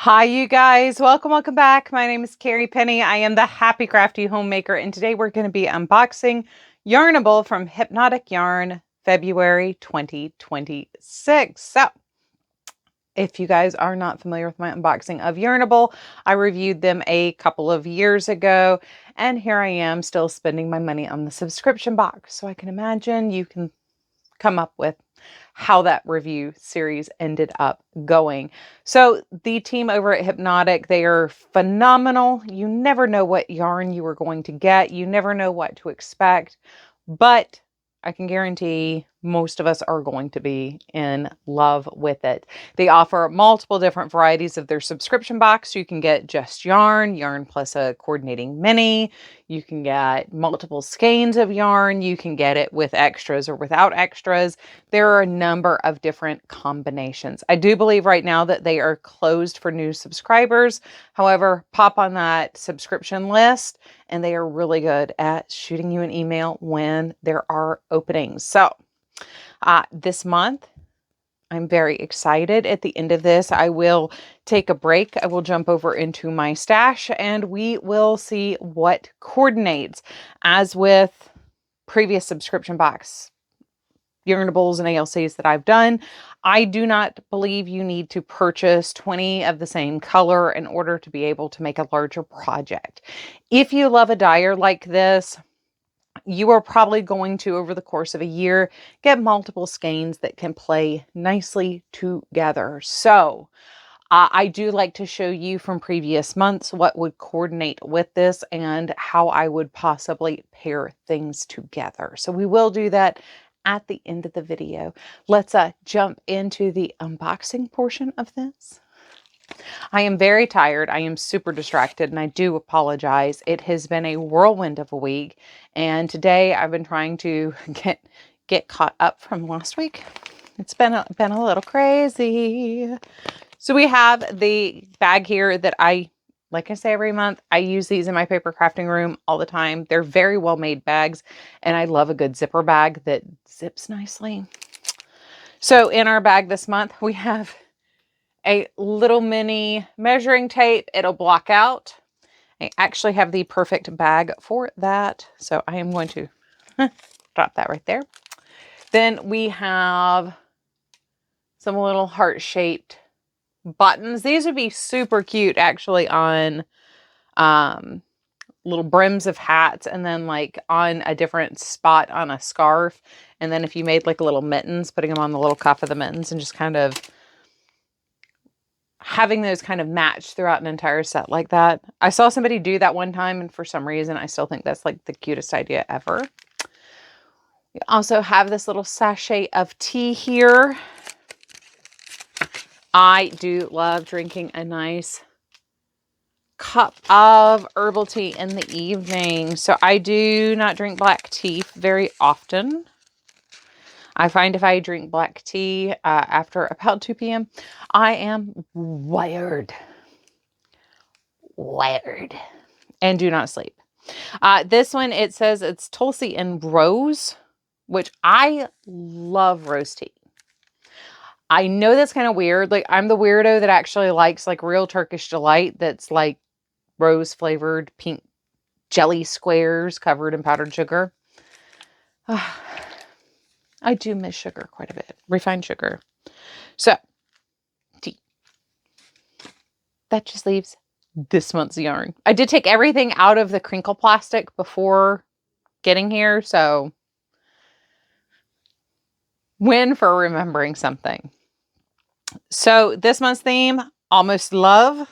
Hi, you guys. Welcome back. My name is Carrie Penny. I am the Happy Crafty Homemaker, and today we're going to be unboxing Yarnable from Hypnotic Yarn, February 2026. So, if you guys are not familiar with my unboxing of Yarnable, I reviewed them a couple of years ago, and here I am still spending my money on the subscription box. So I can imagine you can come up with how that review series ended up going. So the team over at Hypnotic, they are phenomenal. You never know what yarn you are going to get. You never know what to expect, but I can guarantee most of us are going to be in love with it. They offer multiple different varieties of their subscription box. You can get just yarn plus a coordinating mini. You can get multiple skeins of yarn. You can get it with extras or without extras. There are a number of different combinations. I do believe right now that they are closed for new subscribers. However, pop on that subscription list and they are really good at shooting you an email when there are openings. So this month, I'm very excited. At the end of this, I will take a break. I will jump over into my stash and we will see what coordinates. As with previous subscription box Yarnables and ALCs that I've done, I do not believe you need to purchase 20 of the same color in order to be able to make a larger project. If you love a dyer like this, you are probably going to, over the course of a year, get multiple skeins that can play nicely together. So I do like to show you from previous months what would coordinate with this and how I would possibly pair things together. So we will do that at the end of the video. Let's jump into the unboxing portion of this. I am very tired. I am super distracted and I do apologize. It has been a whirlwind of a week and today I've been trying to get caught up from last week. It's been a little crazy. So we have the bag here that like I say every month, I use these in my paper crafting room all the time. They're very well made bags and I love a good zipper bag that zips nicely. So in our bag this month, we have a little mini measuring tape. It'll block out. I actually have the perfect bag for that. So I am going to drop that right there. Then we have some little heart-shaped buttons. These would be super cute actually on little brims of hats and then like on a different spot on a scarf. And then if you made like a little mittens, putting them on the little cuff of the mittens and just kind of having those kind of match throughout an entire set like that. I saw somebody do that one time and for some reason I still think that's like the cutest idea ever. We also have this little sachet of tea here. I do love drinking a nice cup of herbal tea in the evening. So I do not drink black tea very often. I find if I drink black tea after about 2 p.m., I am wired, and do not sleep. This one, it says it's Tulsi and Rose, which I love rose tea. I know that's kind of weird. Like I'm the weirdo that actually likes like real Turkish delight that's like rose flavored pink jelly squares covered in powdered sugar. I do miss sugar quite a bit. Refined sugar. So, tea. That just leaves this month's yarn. I did take everything out of the crinkle plastic before getting here, so win for remembering something. So this month's theme, almost love.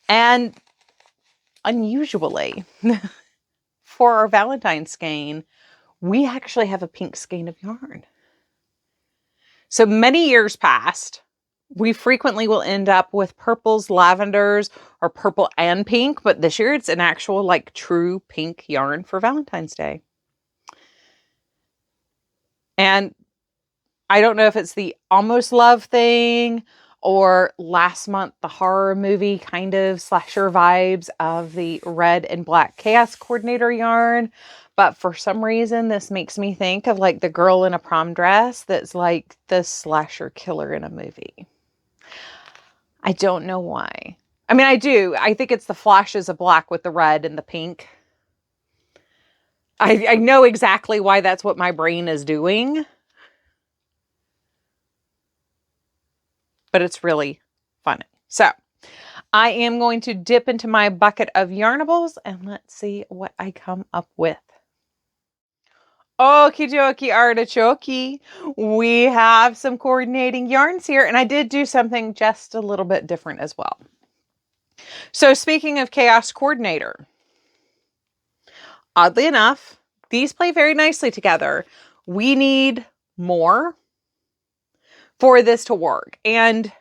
And unusually, for our Valentine's skein, we actually have a pink skein of yarn. So many years past, we frequently will end up with purples, lavenders, or purple and pink, but this year it's an actual like true pink yarn for Valentine's Day. And I don't know if it's the almost love thing or last month, the horror movie kind of slasher vibes of the red and black chaos coordinator yarn. But for some reason, this makes me think of like the girl in a prom dress that's like the slasher killer in a movie. I don't know why. I mean, I do. I think it's the flashes of black with the red and the pink. I know exactly why that's what my brain is doing. But it's really funny. So I am going to dip into my bucket of Yarnables and let's see what I come up with. Okie dokie artichoke. We have some coordinating yarns here, and I did do something just a little bit different as well. So speaking of Chaos Coordinator, oddly enough, these play very nicely together. We need more for this to work. And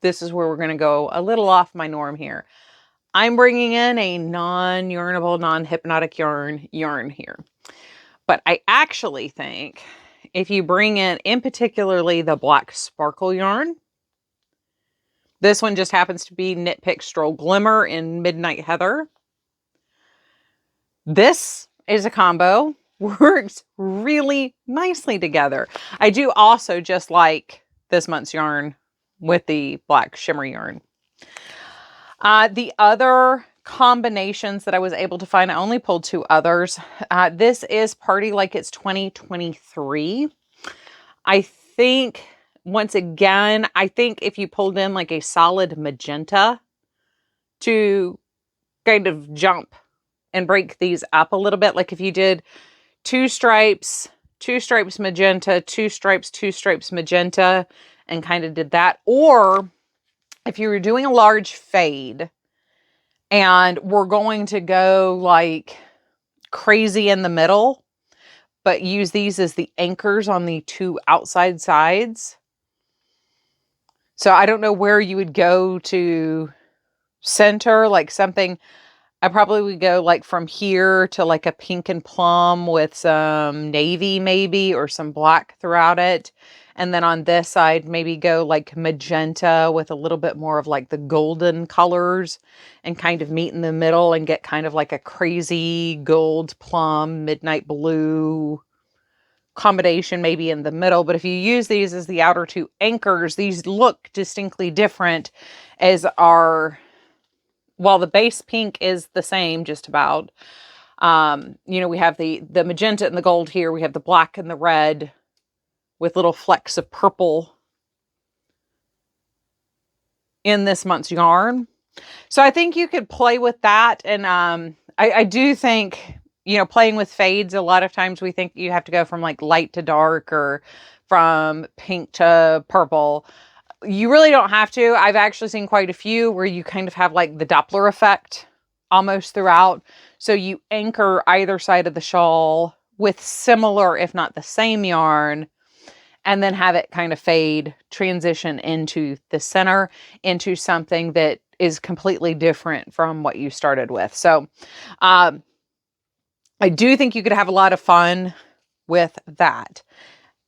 this is where we're going to go a little off my norm here. I'm bringing in a non-yarnable, non-hypnotic yarn here. But I actually think if you bring in particularly the black sparkle yarn, this one just happens to be Knit Pick Stroll Glimmer in Midnight Heather. This is a combo, works really nicely together. I do also just like this month's yarn with the black shimmer yarn. The other combinations that I was able to find, I only pulled 2 others. This is Party Like It's 2023. I think, once again, I think if you pulled in like a solid magenta to kind of jump and break these up a little bit, like if you did 2 stripes, 2 stripes magenta, 2 stripes magenta, and kind of did that. Or if you were doing a large fade and we're going to go like crazy in the middle, but use these as the anchors on the 2 outside sides. So I don't know where you would go to center, like something. I probably would go like from here to like a pink and plum with some navy maybe, or some black throughout it. And then on this side, maybe go like magenta with a little bit more of like the golden colors and kind of meet in the middle and get kind of like a crazy gold plum, midnight blue combination maybe in the middle. But if you use these as the outer 2 anchors, these look distinctly different as our, while the base pink is the same just about. You know, we have the magenta and the gold here. We have the black and the red with little flecks of purple in this month's yarn. So I think you could play with that. And I do think, you know, playing with fades, a lot of times we think you have to go from like light to dark or from pink to purple. You really don't have to. I've actually seen quite a few where you kind of have like the Doppler effect almost throughout. So you anchor either side of the shawl with similar, if not the same yarn, and then have it kind of fade, transition into the center, into something that is completely different from what you started with. So I do think you could have a lot of fun with that.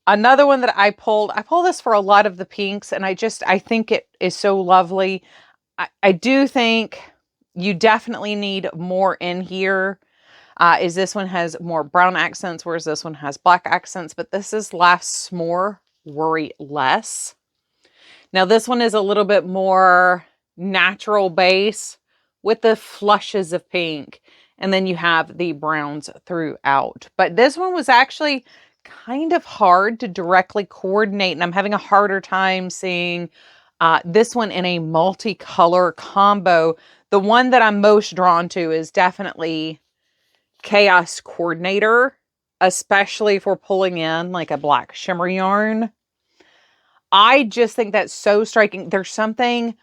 Another one that I pulled this for a lot of the pinks, and I think it is so lovely. I do think you definitely need more in here. Is this one has more brown accents, whereas this one has black accents, but this is Less More, Worry Less. Now this one is a little bit more natural base with the flushes of pink, and then you have the browns throughout. But this one was actually kind of hard to directly coordinate, and I'm having a harder time seeing this one in a multicolor combo. The one that I'm most drawn to is definitely Chaos Coordinator, especially if we're pulling in like a black shimmer yarn. I just think that's so striking. There's something,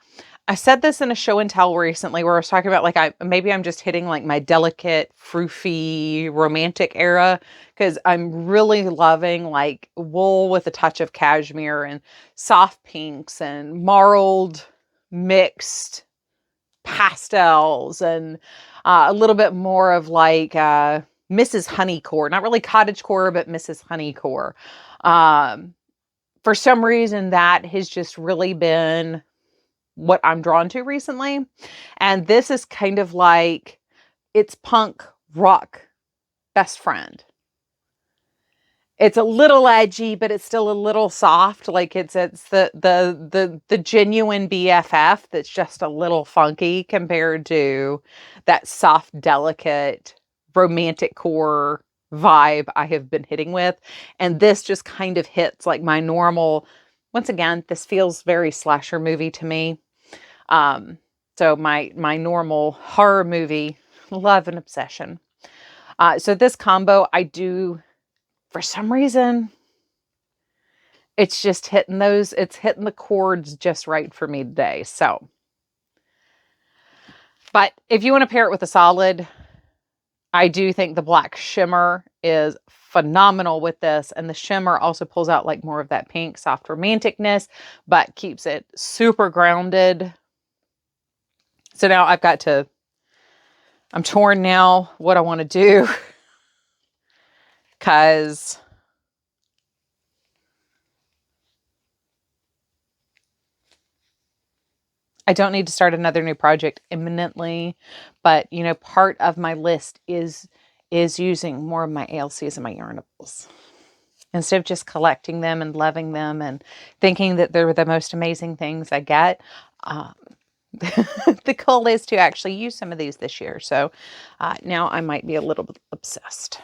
I said this in a show and tell recently where I was talking about like maybe I'm just hitting like my delicate, froofy, romantic era, because I'm really loving like wool with a touch of cashmere and soft pinks and marled mixed pastels and a little bit more of like Mrs. Honeycore, not really cottagecore, but Mrs. Honeycore. For some reason, that has just really been what I'm drawn to recently. And this is kind of like, it's punk rock best friend. It's a little edgy, but it's still a little soft. Like it's the genuine BFF that's just a little funky compared to that soft, delicate, romantic core vibe I have been hitting with. And this just kind of hits like my normal. Once again, this feels very slasher movie to me. So my normal horror movie love and obsession. So this combo, I do, for some reason, it's just hitting those, it's hitting the chords just right for me today. So, but if you want to pair it with a solid, I do think the black shimmer is phenomenal with this. And the shimmer also pulls out like more of that pink, soft romanticness, but keeps it super grounded. So now I'm torn now what I want to do because I don't need to start another new project imminently, but you know, part of my list is using more of my ALCs and my Yarnables. Instead of just collecting them and loving them and thinking that they're the most amazing things I get, the goal is to actually use some of these this year. So now I might be a little bit obsessed.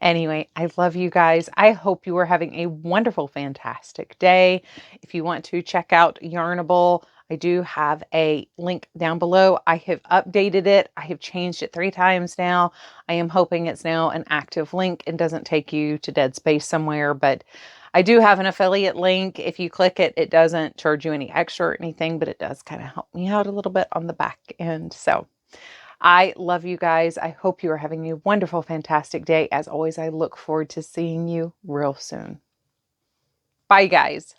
Anyway, I love you guys. I hope you are having a wonderful, fantastic day. If you want to check out Yarnable, I do have a link down below. I have updated it. I have changed it 3 times now. I am hoping it's now an active link and doesn't take you to dead space somewhere, but I do have an affiliate link. If you click it, it doesn't charge you any extra or anything, but it does kind of help me out a little bit on the back end. So I love you guys. I hope you are having a wonderful, fantastic day. As always, I look forward to seeing you real soon. Bye, guys.